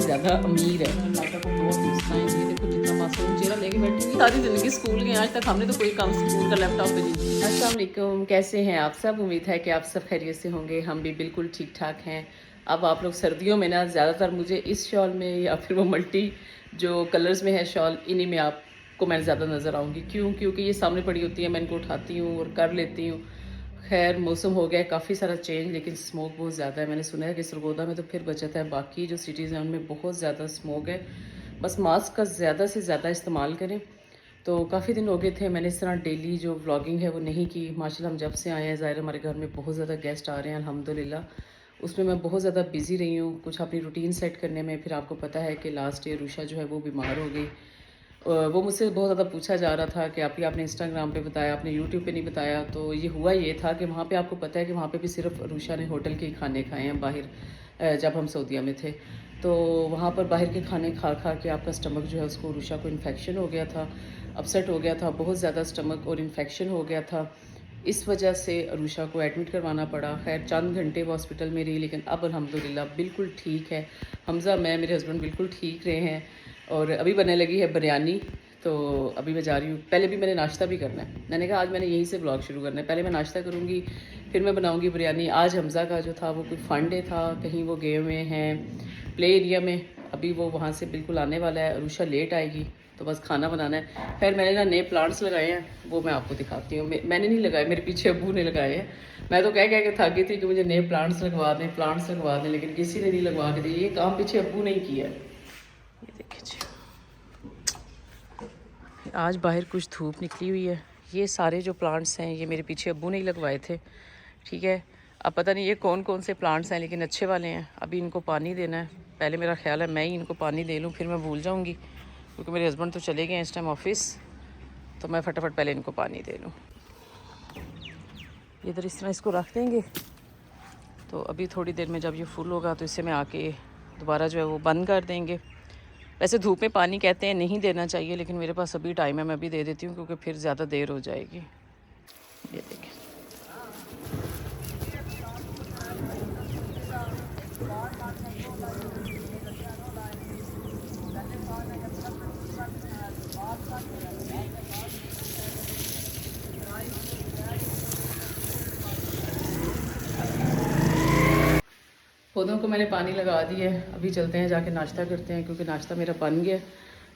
ज़्यादा अमीर है। लाइका को बहुत गुस्सा है, ये देखो कितना मासूम चेहरा लेके बैठी हुई। सारी ज़िंदगी स्कूल गए, आज तक हमने तो कोई काम स्कूल का लैपटॉप पे नहीं। अस्सलाम वालेकुम, कैसे हैं आप सब? उम्मीद है कि आप सब खैरियत से होंगे। हम भी बिल्कुल ठीक ठाक हैं। अब आप लोग सर्दियों में ना ज़्यादातर मुझे इस शॉल में या फिर वो मल्टी जो कलर्स में है शॉल, इन्हीं में आपको मैं ज़्यादा नज़र आऊँगी। क्यों? क्योंकि ये सामने पड़ी होती है, मैं इनको उठाती हूँ और कर लेती हूँ। खैर मौसम हो गया है काफ़ी सारा चेंज, लेकिन स्मोक बहुत ज़्यादा है। मैंने सुना है कि सरगोदा में तो फिर बचत है, बाकी जो सिटीज़ हैं उनमें बहुत ज़्यादा स्मोक है। बस मास्क का ज़्यादा से ज़्यादा इस्तेमाल करें। तो काफ़ी दिन हो गए थे मैंने इस तरह डेली जो व्लॉगिंग है वो नहीं की। माशाल्लाह हम जब से आए हैं, ज़ाहिर हमारे घर में बहुत ज़्यादा गेस्ट आ रहे हैं अल्हम्दुलिल्लाह। उसमें मैं बहुत ज़्यादा बिज़ी रही हूँ कुछ अपनी रूटीन सेट करने में। फिर आपको पता है कि लास्ट ईयर रूशा जो है वो बीमार हो गई। वो मुझसे बहुत ज़्यादा पूछा जा रहा था कि आपने इंस्टाग्राम पे बताया, आपने यूट्यूब पे नहीं बताया। तो ये हुआ ये था कि वहाँ पे आपको पता है कि वहाँ पे भी सिर्फ रूशा ने होटल के ही खाने खाए हैं बाहर, जब हम सऊदीया में थे। तो वहाँ पर बाहर के खाने खा खा के आपका स्टमक जो है उसको, रूशा को इन्फेक्शन हो गया था, अपसेट हो गया था, बहुत ज़्यादा स्टमक और इन्फेक्शन हो गया था। इस वजह से रूशा को एडमिट करवाना पड़ा। खैर चंद घंटे वो हॉस्पिटल में रही, लेकिन अब अल्हम्दुलिल्लाह बिल्कुल ठीक है। हमज़ा, मैं, मेरे हस्बैंड बिल्कुल ठीक रहे हैं। और अभी बनने लगी है बिरयानी, तो अभी मैं जा रही हूँ। पहले भी मैंने नाश्ता भी करना है, मैंने कहा आज मैंने यहीं से ब्लॉग शुरू करना है। पहले मैं नाश्ता करूँगी, फिर मैं बनाऊँगी बिरयानी। आज हमज़ा का जो था वो कोई फन डे था, कहीं वो गए हुए हैं प्ले एरिया में। अभी वो वहाँ से बिल्कुल आने वाला है, रूशा लेट आएगी, तो बस खाना बनाना है। खैर मैंने ना नए प्लांट्स लगाए हैं, वो मैं आपको दिखाती हूँ। मैंने नहीं लगाए, मेरे पीछे अब्बू ने लगाए हैं। मैं तो कह के थक गई थी कि मुझे नए प्लांट्स लगवा दें, लेकिन किसी ने नहीं लगवा के दिए। ये काम पीछे अब्बू ने ही किया है। ये देखिए जी, आज बाहर कुछ धूप निकली हुई है। ये सारे जो प्लांट्स हैं ये मेरे पीछे अब्बू ने ही लगवाए थे, ठीक है। अब पता नहीं ये कौन कौन से प्लांट्स हैं, लेकिन अच्छे वाले हैं। अभी इनको पानी देना है। पहले मेरा ख्याल है मैं ही इनको पानी दे लूँ, फिर मैं भूल जाऊँगी, क्योंकि मेरे हस्बैंड तो चले गए हैं इस टाइम ऑफिस। तो मैं फटाफट पहले इनको पानी दे लूँ। इधर इस तरह इसको रख देंगे। तो अभी थोड़ी देर में जब ये फुल होगा तो इसे मैं आके दोबारा जो है वो बंद कर देंगे। वैसे धूप में पानी कहते हैं नहीं देना चाहिए, लेकिन मेरे पास अभी टाइम है, मैं अभी दे देती हूँ, क्योंकि फिर ज़्यादा देर हो जाएगी। ये देखें, पौधों को मैंने पानी लगा दिया है। अभी चलते हैं, जाके नाश्ता करते हैं, क्योंकि नाश्ता मेरा बन गया।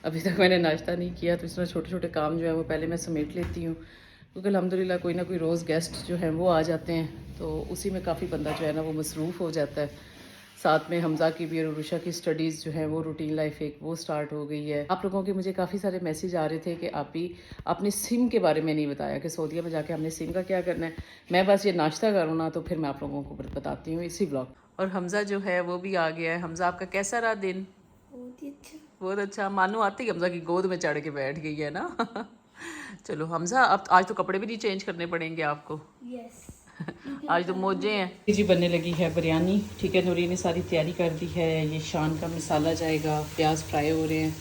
अभी तक मैंने नाश्ता नहीं किया, तो इस तरह छोटे छोटे काम जो है वो पहले मैं समेट लेती हूँ, क्योंकि अल्हम्दुलिल्लाह कोई ना कोई रोज़ गेस्ट जो हैं वो आ जाते हैं, तो उसी में काफ़ी बंदा जो है ना वो मसरूफ़ हो जाता है। साथ में हमज़ा की भी और रूशा की स्टडीज़ जो है वो रूटीन लाइफ एक वो स्टार्ट हो गई है। आप लोगों के मुझे काफ़ी सारे मैसेज आ रहे थे कि आप ही अपने सिम के बारे में नहीं बताया कि सऊदीया में जाके हमने सिम का क्या करना है। मैं बस ये नाश्ता करूँ ना, तो फिर मैं आप लोगों को बताती हूँ इसी ब्लॉग। और हमज़ा जो है वो भी आ गया है। हमज़ा, आपका कैसा रहा दिन? बहुत अच्छा। मानो आती हमज़ा की गोद में चढ़ के बैठ गई है ना। चलो हमज़ा, अब आज तो कपड़े भी नहीं चेंज करने पड़ेंगे आपको। आज तो मौजे हैं जी। बनने लगी है बिरयानी, ठीक है। नूरी ने सारी तैयारी कर दी है। ये शान का मसाला जाएगा, प्याज फ्राई हो रहे हैं,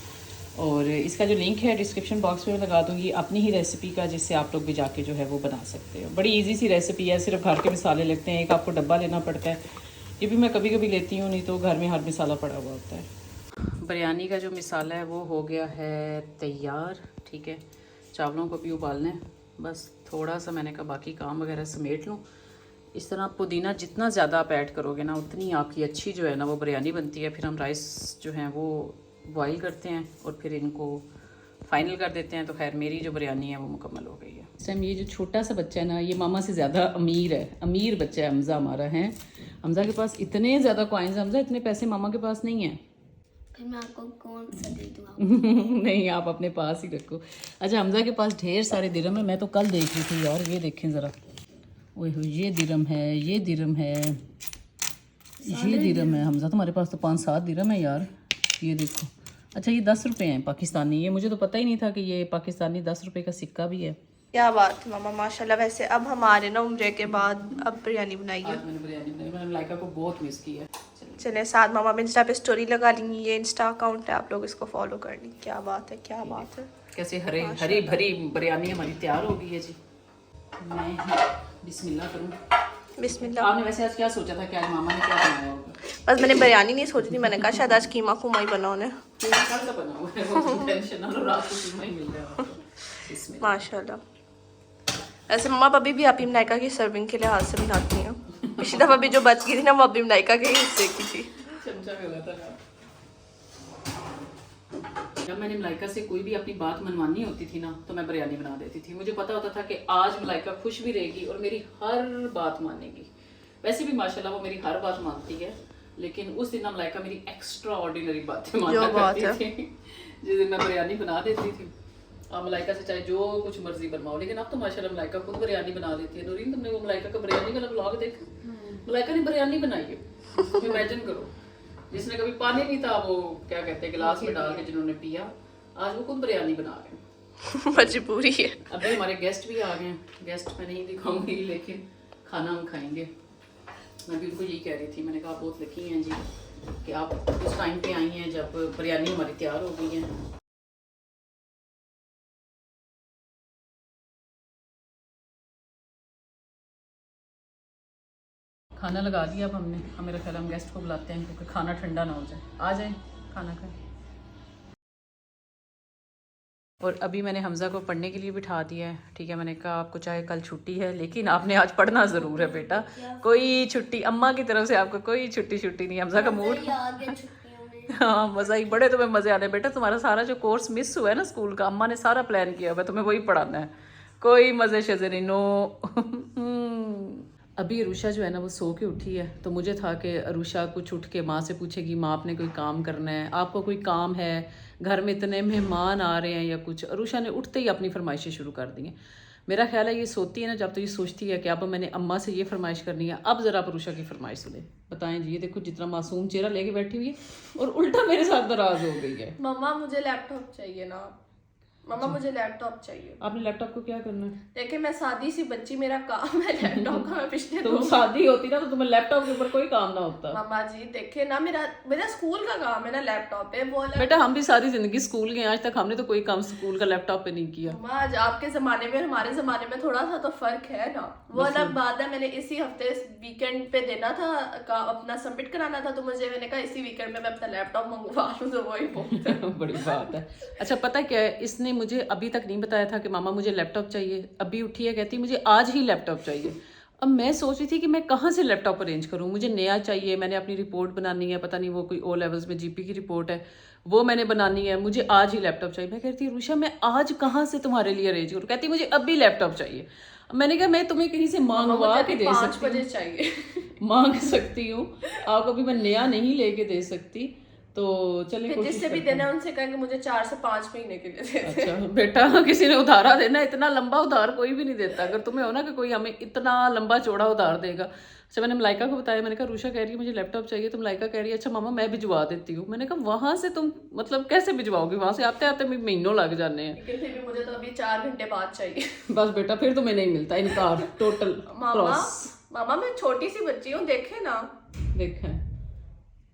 और इसका जो लिंक है डिस्क्रिप्शन बॉक्स में लगा दूँगी, अपनी ही रेसिपी का, जिससे आप लोग भी जाके जो है वो बना सकते हो। बड़ी इजी सी रेसिपी है, सिर्फ घर के मसाले लगते हैं। एक आपको डब्बा लेना पड़ता है, ये भी मैं कभी कभी लेती हूँ, नहीं तो घर में हर मसाला पड़ा हुआ होता है। बिरयानी का जो मसाला है वो हो गया है तैयार, ठीक है। चावलों को भी उबालना है, बस थोड़ा सा मैंने कहा बाकी काम वगैरह समेट लूँ। इस तरह पुदीना जितना ज़्यादा आप ऐड करोगे ना, उतनी आपकी अच्छी जो है ना वो बिरयानी बनती है। फिर हम राइस जो हैं वो बॉईल करते हैं और फिर इनको फाइनल कर देते हैं। तो खैर मेरी जो बिरयानी है वो मुकम्मल हो गई है। इस टाइम ये जो छोटा सा बच्चा है ना, ये मामा से ज़्यादा अमीर है, अमीर बच्चा है हमज़ा हमारा है। हमज़ा के पास इतने ज़्यादा कॉइन्स, हमज़ा इतने पैसे मामा के पास नहीं है। फिर मैं आपको कौन सा दे दूँ? नहीं, आप अपने पास ही रखो। अच्छा, हमज़ा के पास ढेर सारे दिरहम है। मैं तो कल देख रही थी यार, ये देखें ज़रा, ओए हो, ये दिरहम है, ये दिरहम है, ये दिरहम है। हमज़ा तुम्हारे पास तो 5-7 दिरहम है यार, ये देखो। अच्छा, ये 10 रुपये हैं पाकिस्तानी। ये मुझे तो पता ही नहीं था कि ये पाकिस्तानी 10 रुपये का सिक्का भी है। क्या बात है मामा, माशाल्लाह। वैसे अब हमारे ना उम्रे के बाद अब बिरयानी बनाई है। आज मैंने बिरयानी बनाई, मैंने लाइका को बहुत मिस किया। चले साथ मामा में इंस्टा पे स्टोरी लगा लेंगी, ये इंस्टा अकाउंट है, आप लोग इसको फॉलो कर लें। क्या बात है, क्या बात है। कैसे हरी हरी भरी बिरयानी हमारी तैयार हो गई है जी। मैं बिस्मिल्लाह करूँ। बिस्मिल्लाह। आपने वैसे आज क्या सोचा था कि आज मामा ने क्या बनाया होगा? बस मैंने बिरयानी नहीं सोची थी, मैंने कहा शायद आज कीमा कुमा ही बना उन्हें। कल का बना हुआ है, वो टेंशन ना लो, रात को कीमा ही मिल जाएगा आपको। इसमें माशाल्लाह। ऐसे मम्मा अभी भी आप मलाइका की सर्विंग के लिए हाथ से बनाती हैं। पिछली दफ़ा भी जो बच गई थी ना वो अभी मलाइका के हिस्से की थी। चमचा में लगा था। जब मैंने मलाइका से कोई भी अपनी बात मनवानी होती थी ना तो मैं बिरयानी बना देती थी। मुझे पता होता था कि आज मलाइका खुश भी रहेगी और मेरी हर बात मानेगी। वैसे भी माशाल्लाह वो मेरी हर बात मानती है, लेकिन उस दिन ना मलाइका मेरी एक्स्ट्रा ऑर्डिनरी बातें माना करती थी। जिस दिन मैं बिरयानी बना देती थी, आप मलाइका से चाहे जो कुछ मर्जी बनवाओ, लेकिन अब तो माशाल्लाह मलाइका खुद बिरयानी बना देती है। नूरीन, तुमने वो मलाइका का बिरयानी वाला व्लॉग देखा? मलाइका ने बिरयानी बनाई है, इमेजिन करो। जिसने कभी पानी नहीं था वो क्या कहते हैं गिलास में डाल के जिन्होंने पिया, आज वो खुद बिरयानी बना रहे हैं। मजबूरी है। अभी हमारे गेस्ट भी आ गए हैं। गेस्ट मैं नहीं दिखाऊंगी, लेकिन खाना हम खाएंगे। मैं भी उनको यही कह रही थी, मैंने कहा आप बहुत लकी हैं जी कि आप उस टाइम पे आई हैं जब बिरयानी हमारी तैयार हो गई है। खाना लगा दिया अब हमने। हम मेरा ख्याल हम गेस्ट को बुलाते हैं क्योंकि खाना ठंडा ना हो जाए। आ जाए खाना खाएं। और अभी मैंने हमज़ा को पढ़ने के लिए बिठा दिया है। ठीक है, मैंने कहा आपको चाहे कल छुट्टी है लेकिन आपने आज पढ़ना ज़रूर है बेटा। कोई छुट्टी अम्मा की तरफ से आपको कोई छुट्टी नहीं। हमज़ा का मूड हाँ मज़ा ही बड़े तुम्हें मज़े आने बेटा। तुम्हारा सारा जो कोर्स मिस हुआ है ना स्कूल का, अम्मा ने सारा प्लान किया हुआ है, तुम्हें वही पढ़ाना है। कोई मज़े शज़े नहीं, नो। अभी अरुषा जो है ना वो सो के उठी है, तो मुझे था कि अरुषा कुछ उठ के माँ से पूछेगी माँ आपने कोई काम करना है, आपको कोई काम है, घर में इतने मेहमान आ रहे हैं या कुछ। अरुषा ने उठते ही अपनी फरमाइशें शुरू कर दी हैं। मेरा ख्याल है ये सोती है ना जब तो ये सोचती है कि अब मैंने अम्मा से ये फरमाइश करनी है। अब ज़रा अरुषा की फरमाइश सुने। बताएं जी, ये देखो जितना मासूम चेहरा लेके बैठी हुई है और उल्टा मेरे साथ नाराज़ हो गई है। मम्मा मुझे लैपटॉप चाहिए ना, मम्मा मुझे लैपटॉप चाहिए। आपने लैपटॉप को क्या करना है? देखिए मैं सादी सी बच्ची, मेरा काम है लैपटॉप का। मैं पिछले तुम शादी होती ना तो तुम्हें लैपटॉप के ऊपर कोई काम ना होता। मम्मा जी देखिए ना, मेरा स्कूल का काम है ना लैपटॉप पे। वो बेटा हम भी सारी जिंदगी स्कूल गए, आज तक हमने तो कोई काम स्कूल का लैपटॉप पे नहीं किया। मम्मा आज आपके जमाने में हमारे जमाने में थोड़ा सा तो फर्क है ना। वो अलग बात है। मैंने इसी हफ्ते वीकेंड पे देना था अपना सबमिट कराना था, तो मुझे मैंने कहा इसी वीकेंड में मैं अपना लैपटॉप मंगवा लूं, तो वही बड़ी बात है। अच्छा पता क्या है, इसने मुझे अभी तक नहीं बताया था कि मामा मुझे लैपटॉप चाहिए। अभी उठी है कहती मुझे आज ही लैपटॉप चाहिए। अब मैं सोच रही थी कि मैं कहाँ से लैपटॉप अरेंज करूँ, मुझे नया चाहिए। मैंने अपनी रिपोर्ट बनानी है, पता नहीं वो कोई ओ लेवल्स में जीपी की रिपोर्ट है, वो मैंने बनानी है। मुझे आज ही लैपटॉप चाहिए। मैं कहती रुषा मैं आज कहाँ से तुम्हारे लिए अरेंज करूँ? कहती मुझे अभी लैपटॉप चाहिए। मैंने कहा मैं तुम्हें कहीं से मांगवा के दे सकती हूँ, 5 बजे चाहिए मांग सकती हूँ आपको, भी मैं नया नहीं लेके दे सकती। तो चलिए जिससे भी देना उनसे कहेंगे मुझे 4 से 5 महीने के लिए दे। अच्छा बेटा किसी ने उधारा देना, इतना लंबा उधार कोई भी नहीं देता। अगर तुम्हें हो ना कि कोई हमें इतना लंबा चौड़ा उधार देगा। अच्छा मैंने मलाइका को बताया, मैंने कहा रुषा कह रही है मुझे लैपटॉप चाहिए, तो मलाइका कह रही है अच्छा मामा मैं भिजवा देती हूँ। मैंने कहा वहां से तुम मतलब कैसे भिजवाओगी, वहां से आते आते महीनों लग जाने हैं। लेकिन फिर भी मुझे तो अभी 4 घंटे बाद चाहिए। बस बेटा फिर तुम्हें नहीं मिलता, इनकार टोटल। मामा मैं छोटी सी बच्ची हूँ, देखे ना। देखें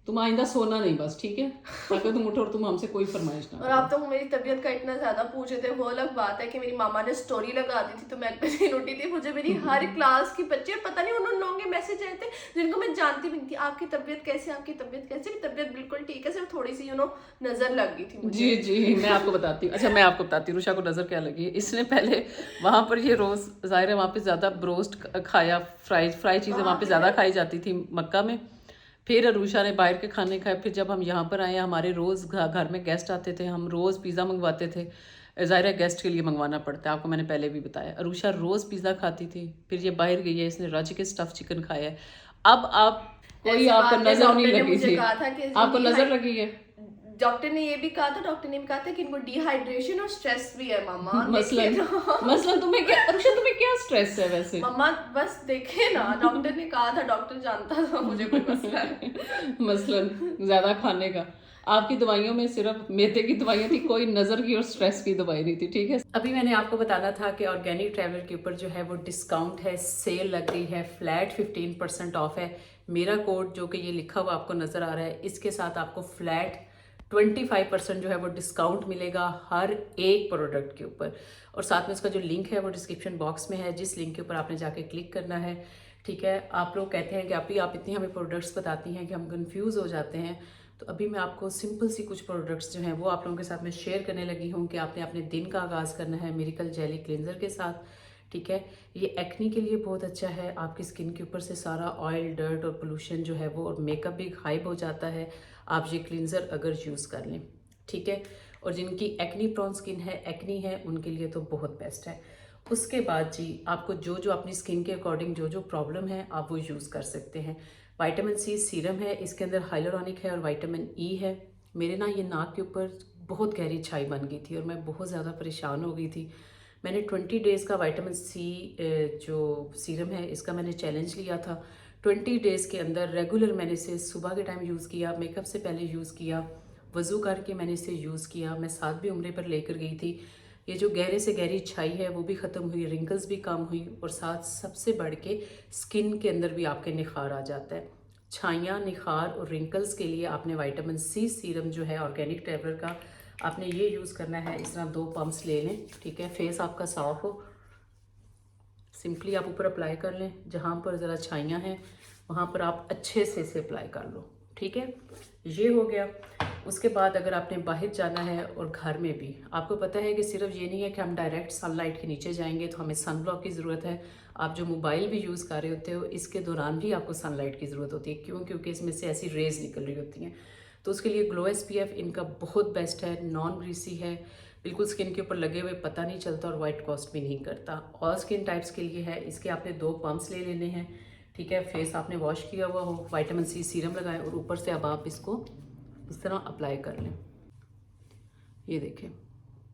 तुम आइंदा सोना नहीं बस, ठीक है, ताकि तुम उठो और तुम हमसे कोई फरमाइश ना। और आप तो मेरी तबीयत का इतना ज्यादा पूछ रहे थे। वो अलग बात है कि मेरी मामा ने स्टोरी लगा दी थी तो मैं अगले दिन उठी थी। मुझे मेरी हर क्लास की बच्चे, पता नहीं उन लोगों के मैसेज आए थे जिनको मैं जानती भी नहीं थी, आपकी तबीयत कैसी, आपकी तबीयत कैसी। तबीयत बिल्कुल ठीक है, सिर्फ थोड़ी सी नजर लग गई थी मुझे। जी जी मैं आपको बताती हूँ। अच्छा मैं आपको बताती हूँ रुषा को नजर क्या लगी। इसने पहले वहां पर ये रोज जाहिर है वहां पे ज्यादा ब्रोस्ट खाया, फ्राई चीजें वहां पे ज्यादा खाई जाती थी मक्का में। फिर अरुषा ने बाहर के खाने खाए। फिर जब हम यहाँ पर आए, हमारे रोज़ घर में गेस्ट आते थे, हम रोज़ पिज़्ज़ा मंगवाते थे। ज़ाहिर है गेस्ट के लिए मंगवाना पड़ता है, आपको मैंने पहले भी बताया। अरुषा रोज़ पिज़्ज़ा खाती थी। फिर ये बाहर गई है, इसने रज के स्टफ चिकन खाया है। अब आप कोई आपको नजर नहीं लगी थी, आपको नजर लगी है। डॉक्टर ने ये भी कहा था, कि इनको डिहाइड्रेशन और स्ट्रेस भी है मामा। मसलन तुम्हें क्या अरुषा, तुम्हें क्या स्ट्रेस है वैसे? मामा बस देखे ना, डॉक्टर ने कहा था, डॉक्टर जानता था मुझे कोई मसला है। मसलन ज्यादा खाने का। आपकी दवाइयों में सिर्फ मैदे की दवाइयाँ थी, कोई नज़र की और स्ट्रेस की दवाई नहीं थी, ठीक है। अभी मैंने आपको बताना था कि ऑर्गेनिक ट्रैवलर के ऊपर जो है वो डिस्काउंट है, सेल लग रही है, फ्लैट 15% ऑफ है। मेरा कोड जो कि ये लिखा हुआ आपको नज़र आ रहा है, इसके साथ आपको फ्लैट 25% जो है वो डिस्काउंट मिलेगा हर एक प्रोडक्ट के ऊपर। और साथ में उसका जो लिंक है वो डिस्क्रिप्शन बॉक्स में है, जिस लिंक के ऊपर आपने जाके क्लिक करना है, ठीक है। आप लोग कहते हैं कि आप इतनी हमें प्रोडक्ट्स बताती हैं कि हम कंफ्यूज हो जाते हैं, तो अभी मैं आपको सिंपल सी कुछ प्रोडक्ट्स जो हैं वो आप लोगों के साथ में शेयर करने लगी हूँ कि आपने अपने दिन का आगाज़ करना है मिरेकल जेली क्लींजर के साथ। ठीक है, ये एक्नी के लिए बहुत अच्छा है, आपकी स्किन के ऊपर से सारा ऑयल, डर्ट और पोल्यूशन जो है वो और मेकअप भी गायब हो जाता है आप ये क्लींजर अगर यूज़ कर लें। ठीक है, और जिनकी एक्नी प्रॉन स्किन है, एक्नी है, उनके लिए तो बहुत बेस्ट है। उसके बाद जी आपको जो जो अपनी स्किन के अकॉर्डिंग जो जो प्रॉब्लम है आप वो यूज़ कर सकते हैं। विटामिन सी सीरम है, इसके अंदर हाइलोरॉनिक है और विटामिन ई है। मेरे ना ये नाक के ऊपर बहुत गहरी छाई बन गई थी और मैं बहुत ज़्यादा परेशान हो गई थी। मैंने 20 डेज़ का विटामिन सी जो सीरम है इसका मैंने चैलेंज लिया था। 20 डेज़ के अंदर रेगुलर मैंने इसे सुबह के टाइम यूज़ किया, मेकअप से पहले यूज़ किया, वज़ू करके मैंने इसे यूज़ किया। मैं साथ भी उम्रे पर लेकर गई थी। ये जो गहरे से गहरी छाई है वो भी ख़त्म हुई, रिंकल्स भी कम हुई और साथ सबसे बढ़ के स्किन के अंदर भी आपके निखार आ जाता है। छाइयाँ, निखार और रिंकल्स के लिए आपने विटामिन सी सीरम जो है ऑर्गेनिक ट्रैवलर का आपने ये यूज़ करना है। इस तरह 2 पम्प्स ले लें। ठीक है, फेस आपका साफ हो, सिंपली आप ऊपर अप्लाई कर लें, जहाँ पर ज़रा छाइयाँ हैं वहाँ पर आप अच्छे से इसे अप्लाई कर लो। ठीक है, ये हो गया। उसके बाद अगर आपने बाहर जाना है और घर में भी आपको पता है कि सिर्फ ये नहीं है कि हम डायरेक्ट सनलाइट के नीचे जाएंगे तो हमें सन ब्लॉक की ज़रूरत है। आप जो मोबाइल भी यूज़ कर रहे होते हो इसके दौरान भी आपको सनलाइट की ज़रूरत होती है। क्यों? क्योंकि इसमें से ऐसी रेज निकल रही होती हैं। तो उसके लिए ग्लो SPF इनका बहुत बेस्ट है, नॉन ग्रीसी है, बिल्कुल स्किन के ऊपर लगे हुए पता नहीं चलता और वाइट कॉस्ट भी नहीं करता। ऑल स्किन टाइप्स के लिए है। इसके आपने 2 पम्प्स ले लेने हैं। ठीक है, फेस आपने वॉश किया हुआ हो, विटामिन सी सीरम लगाएं और ऊपर से अब आप इसको इस तरह अप्लाई कर लें। ये देखें,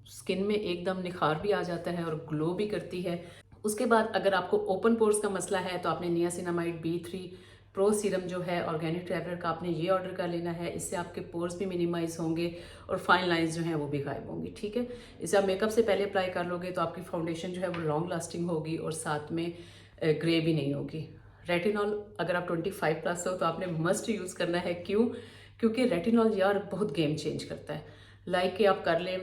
स्किन में एकदम निखार भी आ जाता है और ग्लो भी करती है। उसके बाद अगर आपको ओपन पोर्स का मसला है तो आपने नियासिनामाइड B3 प्रो सीरम जो है ऑर्गेनिक ट्रैवलर का आपने ये ऑर्डर कर लेना है। इससे आपके पोर्स भी मिनिमाइज होंगे और फाइन लाइंस जो हैं वो भी गायब होंगी। ठीक है, इसे आप मेकअप से पहले अप्लाई कर लोगे तो आपकी फाउंडेशन जो है वो लॉन्ग लास्टिंग होगी और साथ में ग्रे भी नहीं होगी। रेटिनॉल अगर आप 25 प्लस हो तो आपने मस्ट यूज़ करना है। क्यों? क्योंकि रेटिनॉल यार बहुत गेम चेंज करता है। लाइक कि आप कर लें,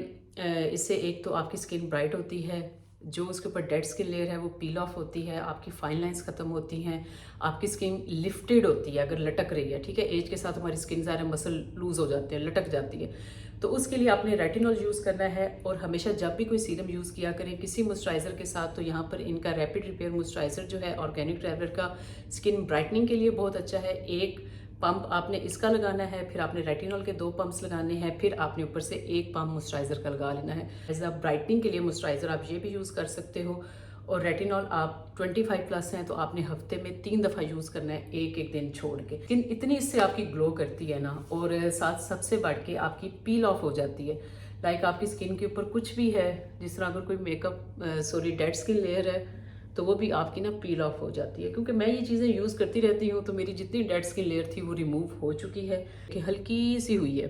इससे एक तो आपकी स्किन ब्राइट होती है, जो उसके ऊपर डेड स्किन लेयर है वो पील ऑफ होती है, आपकी फाइन लाइंस ख़त्म होती हैं, आपकी स्किन लिफ्टेड होती है अगर लटक रही है। ठीक है, एज के साथ हमारी स्किन ज़्यादा मसल लूज़ हो जाती है, लटक जाती है। तो उसके लिए आपने रेटिनॉल यूज़ करना है। और हमेशा जब भी कोई सीरम यूज़ किया करें किसी मॉइस्चराइज़र के साथ तो यहाँ पर इनका रैपिड रिपेयर मॉइस्चराइज़र जो है ऑर्गेनिक ट्रैवलर का स्किन ब्राइटनिंग के लिए बहुत अच्छा है। एक पंप आपने इसका लगाना है, फिर आपने रेटिनॉल के 2 पंप्स लगाने हैं, फिर आपने ऊपर से एक पंप मॉइस्चराइज़र का लगा लेना है। एज अ ब्राइटनिंग के लिए मॉइस्चराइज़र आप ये भी यूज़ कर सकते हो। और रेटिनॉल आप 25 प्लस हैं तो आपने हफ्ते में 3 दफ़ा यूज़ करना है, एक दिन छोड़ के। लेकिन इतनी इससे आपकी ग्लो करती है ना, और साथ सबसे बढ़ के आपकी पील ऑफ हो जाती है। लाइक आपकी स्किन के ऊपर कुछ भी है, जिस तरह अगर कोई डेड स्किन लेयर है तो वो भी आपकी ना पील ऑफ हो जाती है। क्योंकि मैं ये चीज़ें यूज़ करती रहती हूँ तो मेरी जितनी डेड स्किन लेयर थी वो रिमूव हो चुकी है, कि हल्की सी हुई है।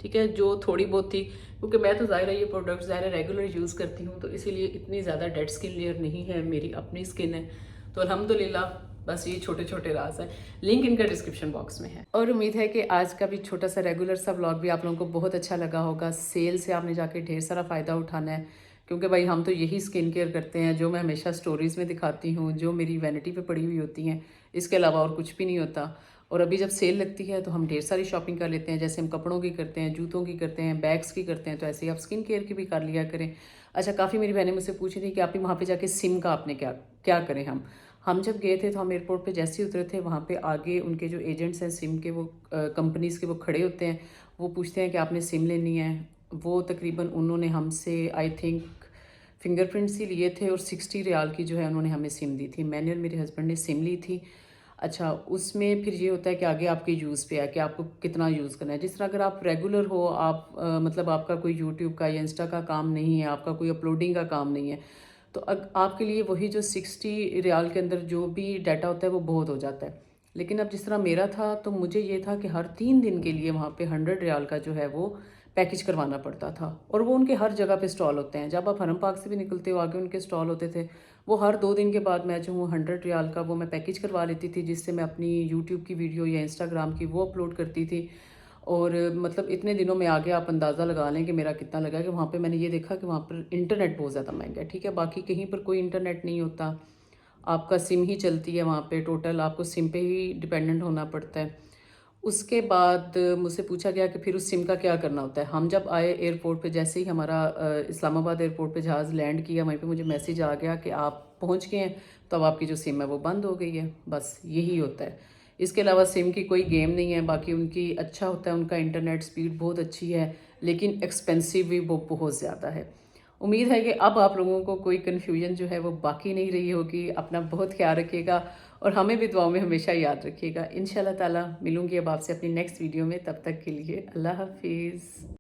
ठीक है, जो थोड़ी बहुत थी, क्योंकि मैं तो ज़ाहिर है ये प्रोडक्ट ज़ाहिर रेगुलर यूज़ करती हूँ तो इसीलिए इतनी ज़्यादा डेड स्किन लेयर नहीं है, मेरी अपनी स्किन है तो अल्हम्दुलिल्लाह। बस ये छोटे छोटे राज है, लिंक इनका डिस्क्रिप्शन बॉक्स में है। और उम्मीद है कि आज का भी छोटा सा रेगुलर सा व्लॉग भी आप लोगों को बहुत अच्छा लगा होगा। सेल से आपने जाके ढेर सारा फ़ायदा उठाना है, क्योंकि भाई हम तो यही स्किन केयर करते हैं जो मैं हमेशा स्टोरीज़ में दिखाती हूँ, जो मेरी वैनिटी पे पड़ी हुई होती हैं, इसके अलावा और कुछ भी नहीं होता। और अभी जब सेल लगती है तो हम ढेर सारी शॉपिंग कर लेते हैं, जैसे हम कपड़ों की करते हैं, जूतों की करते हैं, बैग्स की करते हैं, तो ऐसे ही आप स्किन केयर की भी कर लिया करें। अच्छा, काफ़ी मेरी बहनें मुझसे पूछी थी कि आप ही वहाँ पे जाके सिम का आपने क्या करें। हम जब गए थे तो हम एयरपोर्ट पे जैसे ही उतरे थे वहाँ पे आगे उनके जो एजेंट्स हैं सिम के, वो कंपनीज़ के वो खड़े होते हैं, वो पूछते हैं कि आपने सिम लेनी है। वो तकरीबन उन्होंने हमसे आई थिंक फिंगरप्रिंट्स ही लिए थे और 60 रियाल की जो है उन्होंने हमें सिम दी थी। मैंने और मेरे हस्बैंड ने सिम ली थी। अच्छा, उसमें फिर ये होता है कि आगे आपके यूज़ पे है कि आपको कितना यूज़ करना है। जिस तरह अगर आप रेगुलर हो, आप मतलब आपका कोई यूट्यूब का या इंस्टा का काम नहीं है, आपका कोई अपलोडिंग का काम नहीं है, तो आपके लिए वही जो 60 रियाल के अंदर जो भी डाटा होता है वो बहुत हो जाता है। लेकिन अब जिस तरह मेरा था तो मुझे ये था कि हर 3 दिन के लिए वहाँ पे 100 रियाल का जो है वो पैकेज करवाना पड़ता था। और वो उनके हर जगह पे स्टॉल होते हैं। जब आप हरम पार्क से भी निकलते हो आगे उनके स्टॉल होते थे। वो हर 2 दिन के बाद मैं जो हूँ 100 रियाल का वो मैं पैकेज करवा लेती थी, जिससे मैं अपनी यूट्यूब की वीडियो या इंस्टाग्राम की वो अपलोड करती थी। और मतलब इतने दिनों में आगे आप अंदाज़ा लगा लें कि मेरा कितना लगा। कि वहाँ पे मैंने ये देखा कि वहाँ पर इंटरनेट बहुत ज़्यादा महंगा है। ठीक है, बाकी कहीं पर कोई इंटरनेट नहीं होता, आपका सिम ही चलती है वहाँ पे, टोटल आपको सिम पे ही डिपेंडेंट होना पड़ता है। उसके बाद मुझसे पूछा गया कि फिर उस सिम का क्या करना होता है। हम जब आए एयरपोर्ट पे, जैसे ही हमारा इस्लामाबाद एयरपोर्ट पे जहाज़ लैंड किया, वहीं पे मुझे मैसेज आ गया कि आप पहुँच गए हैं, तो अब आपकी जो सिम है वो बंद हो गई है। बस यही होता है, इसके अलावा सिम की कोई गेम नहीं है। बाकी उनकी अच्छा होता है, उनका इंटरनेट स्पीड बहुत अच्छी है, लेकिन एक्सपेंसिव भी वो बहुत ज़्यादा है। उम्मीद है कि अब आप लोगों को कोई कन्फ्यूजन जो है वो बाकी नहीं रही होगी। अपना बहुत ख्याल रखिएगा और हमें भी दुआओं में हमेशा याद रखिएगा। इंशाल्लाह ताला मिलूंगी अब आपसे अपनी नेक्स्ट वीडियो में। तब तक के लिए अल्लाह हाफिज़।